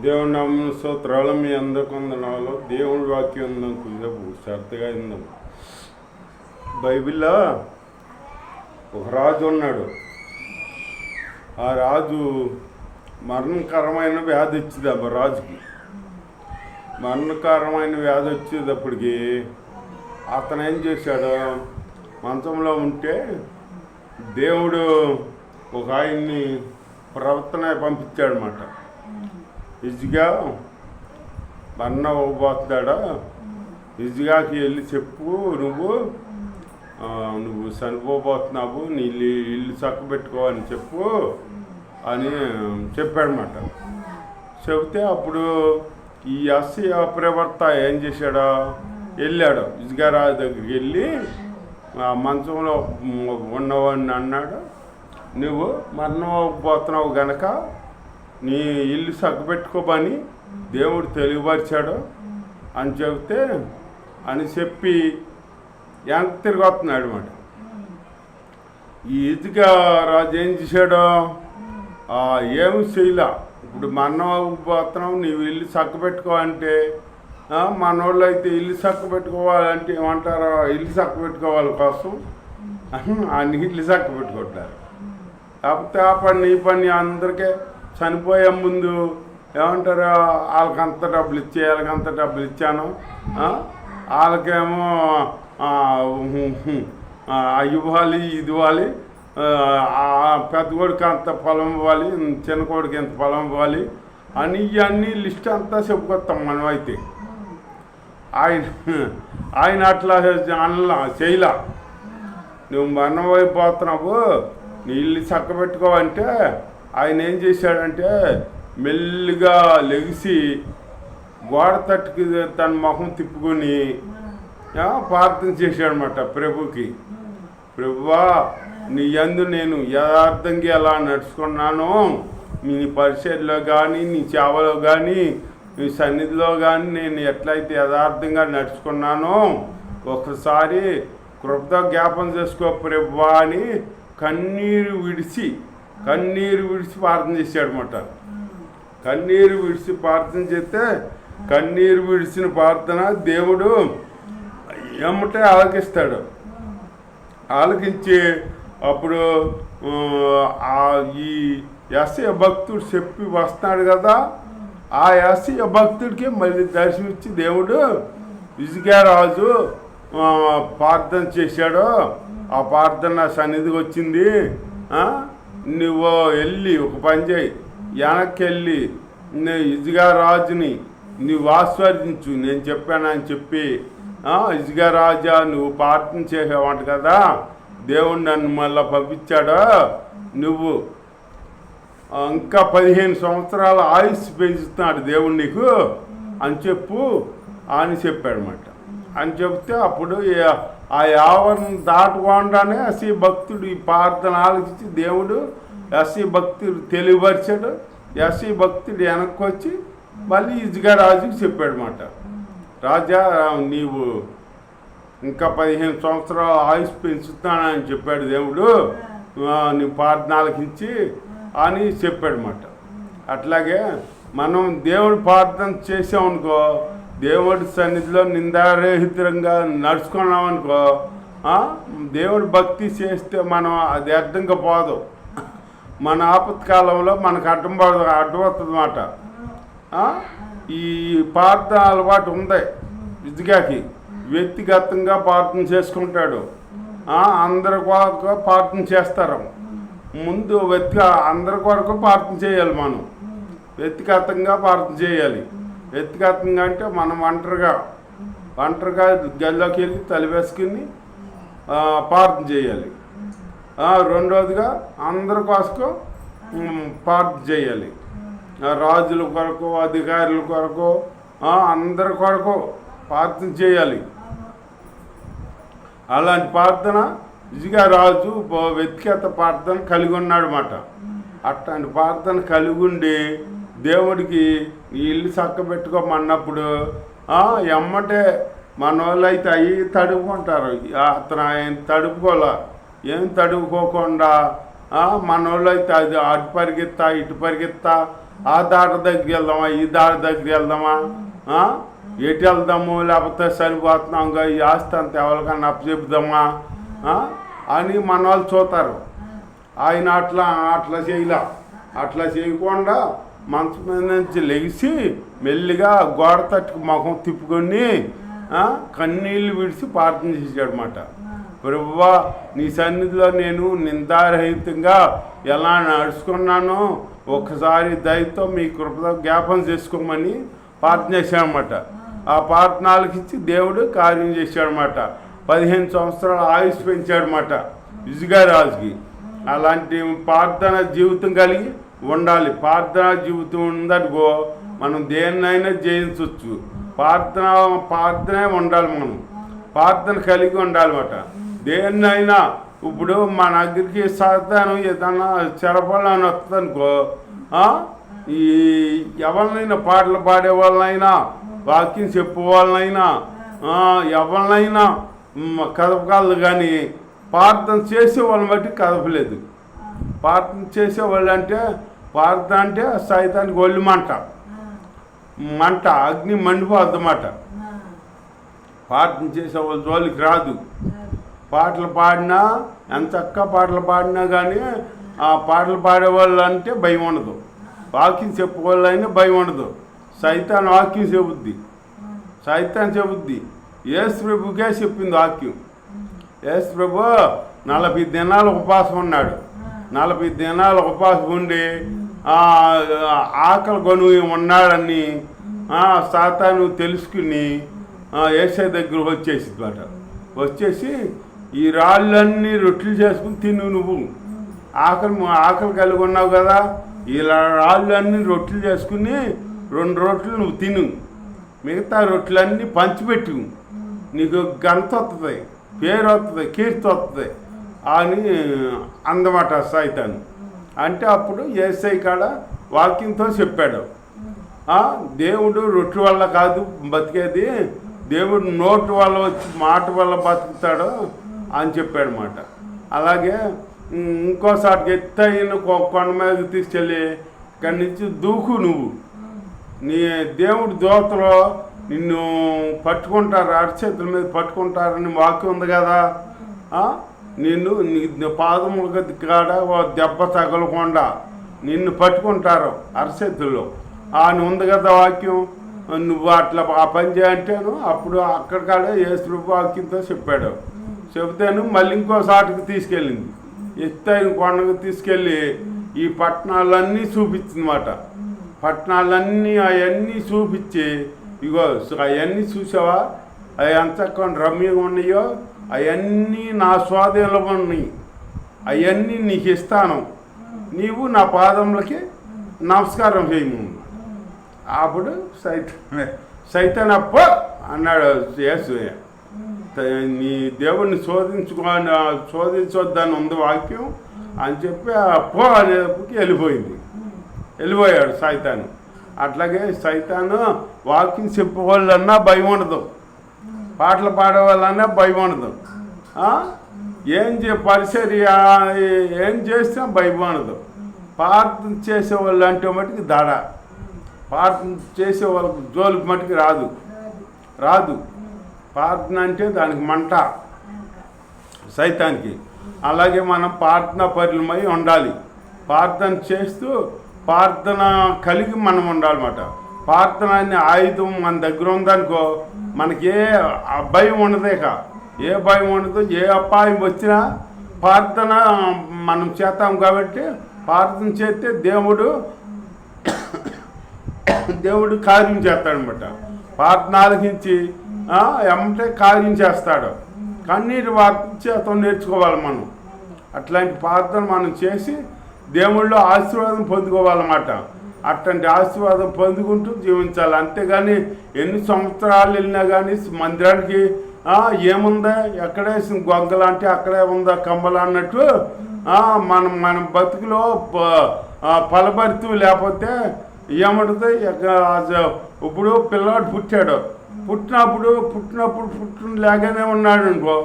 దేవుని నామమున స్తోత్రాలు. మీ అందరికి వందనాలు. దేవుడి వాక్యం ఉందాం, కొద్దిసేపు శ్రద్ధగా ఉందాం. బైబిల్లో ఒక రాజు ఉన్నాడు. ఆ రాజు మరణకరమైన వ్యాధి వచ్చింది. ఆ రాజుకి మరణకరమైన వ్యాధి వచ్చేటప్పటికి అతను ఏం చేశాడు, మంచంలో ఉంటే దేవుడు ఒక ఆయన్ని ప్రవర్తన పంపించాడనమాట. ఇజిగా మరణ పోతాడా, ఇజిగాకి వెళ్ళి చెప్పు, నువ్వు చనిపోబోతున్నావు, నీ ఇల్లు చక్కబెట్టుకో అని చెప్పు అని చెప్పాడనమాట. చెబితే అప్పుడు ఈ ఎస్సీ ప్రవర్త ఏం చేశాడో, వెళ్ళాడు ఇజిగారాజు దగ్గరికి వెళ్ళి ఆ మంచంలో ఉన్నవాడిని అన్నాడు, నువ్వు మరణపోతున్నావు గనక నీ ఇల్లు చక్కబెట్టుకోమని దేవుడు తెలియపరిచాడు అని చెబితే అని చెప్పి వెనక్కి తిరిగి వస్తున్నాడు అనమాట. ఈ ఇదిగా రాజు ఏం చేశాడో, ఏమి చేయలే. ఇప్పుడు మరణపోతున్నావు, నీవు ఇల్లు చక్కబెట్టుకో అంటే మనోళ్ళు అయితే ఇల్లు చక్కబెట్టుకోవాలంటే ఏమంటారో, ఇల్లు చక్కబెట్టుకోవాలి కోసం అన్ని ఇల్లు చక్కబెట్టుకుంటారు. కాకపోతే ఆ పని ఈ పని అందరికీ చనిపోయే ముందు ఏమంటారు, వాళ్ళకంత డబ్బులు ఇచ్చాను, వాళ్ళకేమో ఇవ్వాలి, ఇది ఇవ్వాలి, పెద్ద కొడుకు అంత పొలం ఇవ్వాలి, చిన్న కొడుకు ఎంత పొలం ఇవ్వాలి అని ఇవన్నీ లిస్ట్ అంతా చెప్పుకొస్తాం మనం. అయితే ఆయన అట్లా అనలా, చేయలా. నువ్వు మరణమైపోతున్నావు, నీ ఇల్లు చక్కబెట్టుకోవంటే ఆయన ఏం చేశాడంటే మెల్లిగా లెగిసి గోడ తట్టుకి తన మొహం తిప్పుకొని ప్రార్థన చేశాడనమాట ప్రభుకి. ప్రభువా, నీ యందు నేను యథార్థంగా ఎలా నడుచుకున్నానో, నీ పరిచర్లో కానీ, నీ సేవలో కానీ, నీ సన్నిధిలో కానీ నేను ఎట్లయితే యథార్థంగా నడుచుకున్నానో ఒకసారి కృపతో జ్ఞాపం చేసుకో ప్రభువా అని కన్నీరు విడిచి ప్రార్థన చేశాడనమాట. కన్నీరు విడిచి ప్రార్థన చేస్తే కన్నీరు విడిచిన ప్రార్థన దేవుడు ఏమంటే ఆలకిస్తాడు. ఆలకించి అప్పుడు ఈ ఎస్సీ భక్తుడు చెప్పి వస్తున్నాడు కదా, ఆ ఎస్సీ భక్తుడికి మళ్ళీ దర్శనమిచ్చి దేవుడు ఇజిగారాజు ప్రార్థన చేశాడు, ఆ ప్రార్థన సన్నిధికి వచ్చింది, నువ్వు వెళ్ళి ఒక పని చేయి, వెనక్కి వెళ్ళి ఇజిగారాజుని నువ్వు ఆస్వాదించు, నేను చెప్పానని చెప్పి, ఇజిగారాజా నువ్వు ప్రార్థన చేసేవాట కదా, దేవుడు నన్ను మళ్ళీ పంపించాడు, నువ్వు ఇంకా 15 సంవత్సరాల ఆయుష్ పెంచుతున్నాడు దేవుడు నీకు అని చెప్పు అని చెప్పాడనమాట. అని చెప్తే అప్పుడు ఆ యావరణ దాటకుండానే ఎస్సీ భక్తుడు ఈ ప్రార్థన ఆలోచించి దేవుడు ఎస్సీ భక్తుడు తెలియపరిచాడు. ఎస్సీ భక్తుడు వెనక్కి వచ్చి మళ్ళీ ఇజిగారాజుకి చెప్పాడనమాట, రాజా నీవు ఇంకా 15 సంవత్సరాలు ఆయుష్ పెంచుతానని చెప్పాడు దేవుడు, నీ ప్రార్థన ఆలకించి అని చెప్పాడనమాట. అట్లాగే మనం దేవుడు ప్రార్థన చేసామనుకో, దేవుడి సన్నిధిలో నిందారహితంగా నడుచుకున్నామనుకో, దేవుడి భక్తి చేస్తే మనం అది అడ్డంగా పోదు. మన ఆపత్కాలంలో మనకు అడ్డమవుతుంది అన్నమాట. ఈ ప్రార్థన అలవాటు ఉంది ఇదిగాకి. వ్యక్తిగతంగా ప్రార్థన చేసుకుంటాడు, అందరి కొరకు ప్రార్థన చేస్తారు. ముందు అందరి కొరకు ప్రార్థన చేయాలి. మనం వ్యక్తిగతంగా ప్రార్థన చేయాలి. వ్యక్తిగతంగా అంటే మనం ఒంటరిగా గదిలోకి వెళ్ళి తలివేసుకుని ప్రార్థన చేయాలి. రెండవదిగా అందరి కోసం ప్రార్థన చేయాలి. రాజుల కొరకు, అధికారుల కొరకు, అందరి కొరకు ప్రార్థన చేయాలి. అలాంటి ప్రార్థన ఇజిగారాజు వ్యక్తిగత ప్రార్థన కలిగి ఉన్నాడు అన్నమాట. అట్లాంటి ప్రార్థన కలిగి ఉండి దేవుడికి ఇల్లు చక్కబెట్టుకోమన్నప్పుడు ఎమ్మటే మన వాళ్ళు అయితే అవి తడుపుకుంటారు. అతను ఆయన తడుపుకోలే, ఏం తడుపుకోకుండా మనోళ్ళు అయితే అది అటు పరిగెత్తా ఇటు పరిగెత్తా ఆ దాట దగ్గరికి వెళ్దామా, ఈ దాట దగ్గరికి వెళ్దామా, ఎటు వెళ్దాము, లేకపోతే సరిపోతున్నాంగా ఈ ఆస్తి అంత ఎవరికన్నా అప్పచెప్పుదామా అని మన వాళ్ళు చూస్తారు. ఆయన అట్లా చేయలే. అట్లా చేయకుండా మంచం మీద నుంచి లెగిసి మెల్లిగా గోడ తట్టుకు ముఖం తిప్పుకొని కన్నీళ్ళు విడిచి ప్రార్థన చేశాడనమాట. ప్రభువా, నీ సన్నిధిలో నేను నిందారహితంగా ఎలా నడుచుకున్నానో ఒకసారి దయతో మీ కృపతో జ్ఞాపం చేసుకోమని ప్రార్థన చేశాడనమాట. ఆ ప్రార్థనలకు ఇచ్చి దేవుడు కార్యం చేశాడనమాట. 15 సంవత్సరాల ఆయుష్ పెంచాడనమాట విజయరాజుకి. అలాంటి ప్రార్థన జీవితం కలిగి ఉండాలి. ప్రార్థనా జీవితం ఉందనుకో మనం దేన్నైనా జయించవచ్చు. ప్రార్థనే ఉండాలి. మనం ప్రార్థన కలిగి ఉండాలన్నమాట. దేన్నైనా ఇప్పుడు మన దగ్గరికి సాధారణ ఏదన్నా చెరపడాలని వస్తుంది అనుకో, ఈ ఎవరినైనా పాటలు పాడే వాళ్ళనైనా వాక్యం చెప్పే వాళ్ళనైనా ఎవరినైనా కదపగలదు, కానీ ప్రార్థన చేసే వాళ్ళని బట్టి కదపలేదు. ప్రార్థన చేసేవాళ్ళు అంటే ప్రార్థన అంటే సైతానికి ఒళ్ళు మంట అగ్ని మండిపోద్దన్నమాట. ప్రార్థన చేసేవాళ్ళ జోలికి రాదు. పాటలు పాడినా ఎంత చక్కగా పాటలు పాడినా కానీ ఆ పాటలు పాడేవాళ్ళు అంటే భయం ఉండదు. వాక్యం చెప్పేవాళ్ళు అయినా భయం ఉండదు. సైతాన్ వాక్యం చెబుద్ది. యేసు ప్రభుకే చెప్పింది వాక్యం. యేసు ప్రభు 40 దినాలు ఉపవాసం ఉన్నాడు. 40 దినాలు ఉపవాసం ఉండి ఆకలి గొను ఉన్నాడని సాతాను తెలుసుకుని యేసయ్య దగ్గర వచ్చేసి ఈ రాళ్ళన్నీ రొట్టెలు చేసుకుని తిను, నువ్వు ఆకలి కలిగి ఉన్నావు కదా, ఈ రాళ్ళన్నీ రొట్టెలు చేసుకుని 2 రొట్టెలు నువ్వు తిను, మిగతా రొట్టెలన్నీ పంచిపెట్టు, నీకు ఘనత వస్తుంది, పేరు వస్తుంది, కీర్తి వస్తుంది అని అందమాట సైతాను. అంటే అప్పుడు యేసయ్య కాడ వాక్యంతో చెప్పాడు, దేవుడు రొట్టె వల్ల కాదు బతికేది, దేవుడు నోటి వల్ల వచ్చి మాట వల్ల బతుకుతాడు అని చెప్పాడనమాట. అలాగే ఇంకోసారికి ఎత్తైన కొండ మీద తీసుకెళ్ళి ఇక్కడి నుంచి దూకు, నువ్వు నీ దేవుడి దోతలో నిన్ను పట్టుకుంటారు, అరచేతుల మీద పట్టుకుంటారని వాక్యం ఉంది కదా, నీ పాదముల కాడ దెబ్బ తగలకుండా నిన్ను పట్టుకుంటారు అరచేతుల్లో అని ఉంది కదా వాక్యం. నువ్వు అట్లా ఆ పని చేయంటాను. అప్పుడు అక్కడికాడే యేసు వాక్యంతో చెప్పాడు. చెబితేను మళ్ళీ ఇంకోసాటికి తీసుకెళ్ళింది, ఎత్తైన కొండకు తీసుకెళ్ళి ఈ పట్టణాలన్నీ చూపించిందన్నమాట. పట్టణాలన్నీ అవన్నీ చూపించి, ఇగో అవన్నీ చూసావా, అవి ఎంత రమ్యంగా ఉన్నాయో అవన్నీ నా స్వాధీనంలో ఉన్నాయి, అవన్నీ నీకు ఇస్తాను, నీవు నా పాదములకి నమస్కారం చేయము. అప్పుడు సైతాన్ అప్ప అన్నాడు యేసు, నీ దేవుడిని శోధించొద్దని ఉంది వాక్యం అని చెప్పి అప్పో అనేప్పటికి వెళ్ళిపోయాడు సైతాను. అట్లాగే సైతాను వాక్యం చెప్పేవాళ్ళన్నా భయం ఉండదు, పాటలు పాడేవాళ్ళన్నా భయం ఉండదు, పరిచర్య ఏం చేసినా భయం ఉండదు. ప్రార్థన చేసేవాళ్ళు అంటే మటుకు దడ, ప్రార్థన చేసే వాళ్ళకి జోలికి మటుకు రాదు. ప్రార్థన అంటే దానికి మంట సైతానికి. అలాగే మనం ప్రార్థన పరులమై ఉండాలి. ప్రార్థన చేస్తూ ప్రార్థన కలిగి మనం ఉండాలన్నమాట. ప్రార్థన అనే ఆయుధం మన దగ్గర ఉందనుకో మనకి ఏ భయం ఉండదేక, ఏ భయం ఉండదు. ఏ అపాయం వచ్చినా ప్రార్థన మనం చేస్తాం కాబట్టి ప్రార్థన చేస్తే దేవుడు కార్యం చేస్తాడనమాట. ప్రార్థన ఆలకించి ఎమ్మటే కార్యం చేస్తాడు. కన్నీరు చేత నేర్చుకోవాలి మనం. అట్లాంటి ప్రార్థన మనం చేసి దేవుళ్ళు ఆశీర్వాదం పొందుకోవాలన్నమాట. అట్లాంటి ఆశీర్వాదం పొందుకుంటూ జీవించాలి. అంతేగాని ఎన్ని సంవత్సరాలు వెళ్ళినా కానీ మందిరానికి ఏముందా, ఎక్కడేసిన గొంగలాంటి అక్కడే ఉందా కంబల అన్నట్టు మన బతుకులో ఫలభరితూ లేకపోతే ఏమంటుంది. ఇప్పుడు పిల్లవాడు పుట్టిన లేకనే ఉన్నాడు అనుకో,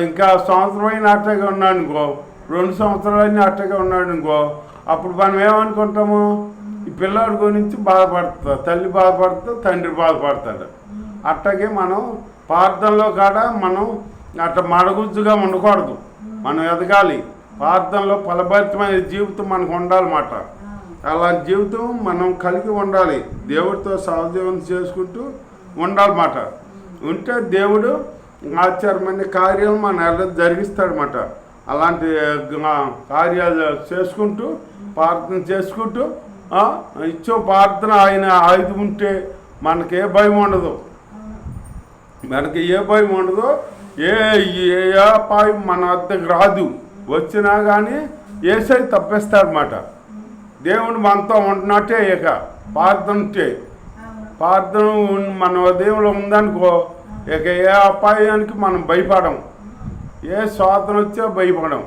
ఇంకా సంవత్సరం అయినా అట్టగా ఉన్నాడు అనుకో, 2 సంవత్సరాలైనా అట్టగా ఉన్నాడు అనుకో, అప్పుడు మనం ఏమనుకుంటాము, ఈ పిల్లాడి గురించి బాధపడుతుంది, తల్లి బాధపడుతుంది, తండ్రి బాధపడతాడు. అట్టగే మనం ప్రార్థనలో కాడ మనం అట్లా మడగుజ్జుగా ఉండకూడదు, మనం ఎదగాలి. ప్రార్థనలో ఫలభరితమైన జీవితం మనకు ఉండాలన్నమాట. అలాంటి జీవితం మనం కలిగి ఉండాలి, దేవుడితో సహజీవనం చేసుకుంటూ ఉండాలన్నమాట. ఉంటే దేవుడు ఆశ్చర్యమైన కార్యాలు మన జరిగిస్తాడనమాట. అలాంటి కార్యాలు చేసుకుంటూ ప్రార్థన చేసుకుంటూ ఇచ్చే ప్రార్థన ఆయన ఆయుధం ఉంటే మనకి ఏ భయం ఉండదు, మనకి ఏ భయం ఉండదు, ఏ అపాయం మన వద్దకు రాదు. వచ్చినా కానీ యేసయ్య తప్పిస్తాడనమాట. దేవుడు మనతో ఉంటున్నట్టే ఇక ప్రార్థన ఉంటే, ప్రార్థన మన ఉదయంలో ఉందనుకో ఇక ఏ అపాయానికి మనం భయపడం, ఏ శోధన వచ్చా భయపడం.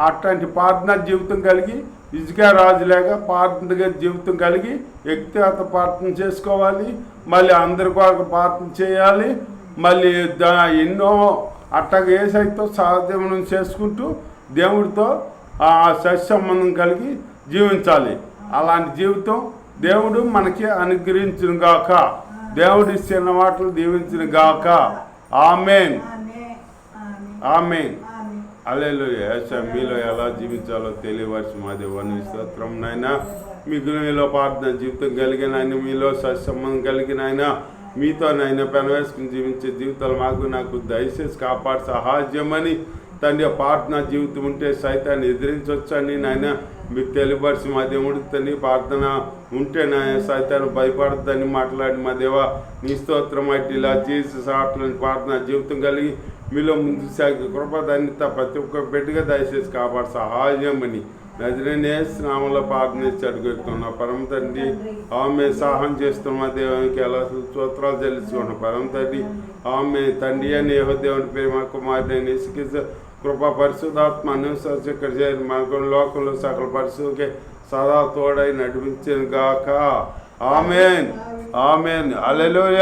అట్లాంటి ప్రార్థన జీవితం కలిగి ఇసుక రాజులేక ప్రార్థన జీవితం కలిగి వ్యక్తిగత ప్రార్థన చేసుకోవాలి, మళ్ళీ అందరి కొరకు ప్రార్థన చేయాలి, మళ్ళీ ఎన్నో అట్టగా యేసయ్యతో సహజీవనం చేసుకుంటూ దేవుడితో సత్సంబంధం కలిగి జీవించాలి. అలాంటి జీవితం దేవుడు మనకి అనుగ్రహించును గాక, దేవుడి ఇచ్చిన మాటలు దీవించును గాక. ఆమేన్, ఆమేన్, హల్లెలూయా. మీలో ఎలా జీవించాలో తెలియవలసి మా దేవుని స్తోత్రం నాయనా. మీకు మీలో ప్రార్థన జీవితం కలిగిన ఆయన, మీలో సత్సంబంధం కలిగిన ఆయన, మీతో నాయన పెనవేసుకుని జీవించే జీవితాలు నాకు దయచేసి కాపాడు సహాయమని తండ్రి. ప్రార్థన జీవితం ఉంటే సైతాన్ని ఎదిరించవచ్చని నాయన మీకు తెలియపరిచి మా దేవుడికి తండ్రి. ప్రార్థన ఉంటే నాయన సైతాన్ని భయపడద్దని మాట్లాడి మా దేవ నీ స్తోత్రం అయితే ఇలా చేసి సాట్లని ప్రార్థన జీవితం కలిగి మీలో ముందు సాగి కృపదాన్ని ప్రతి ఒక్క బిడ్డగా దయచేసి కాపాడు సహాయమని నజరేయుని యేసు నామములో ప్రార్థన చేసి అడుగుతున్నా పరమ తండ్రి. ఆమె సహాయం చేస్తున్న దేవునికి ఎలా స్తోత్రాలు చెల్లించుకున్న పరమ తండ్రి. ఆమె తండ్రి అని యెహోవా ప్రేమ కుమారుని యేసుక్రీస్తు కృపా పరిశుద్ధాత్మ అనుసరించక్కడ చేరి మనకు లోకంలో సకల పరిశుద్ధకే సదా తోడై నడిపించను గాక. ఆమేన్, ఆమేన్, హల్లెలూయా.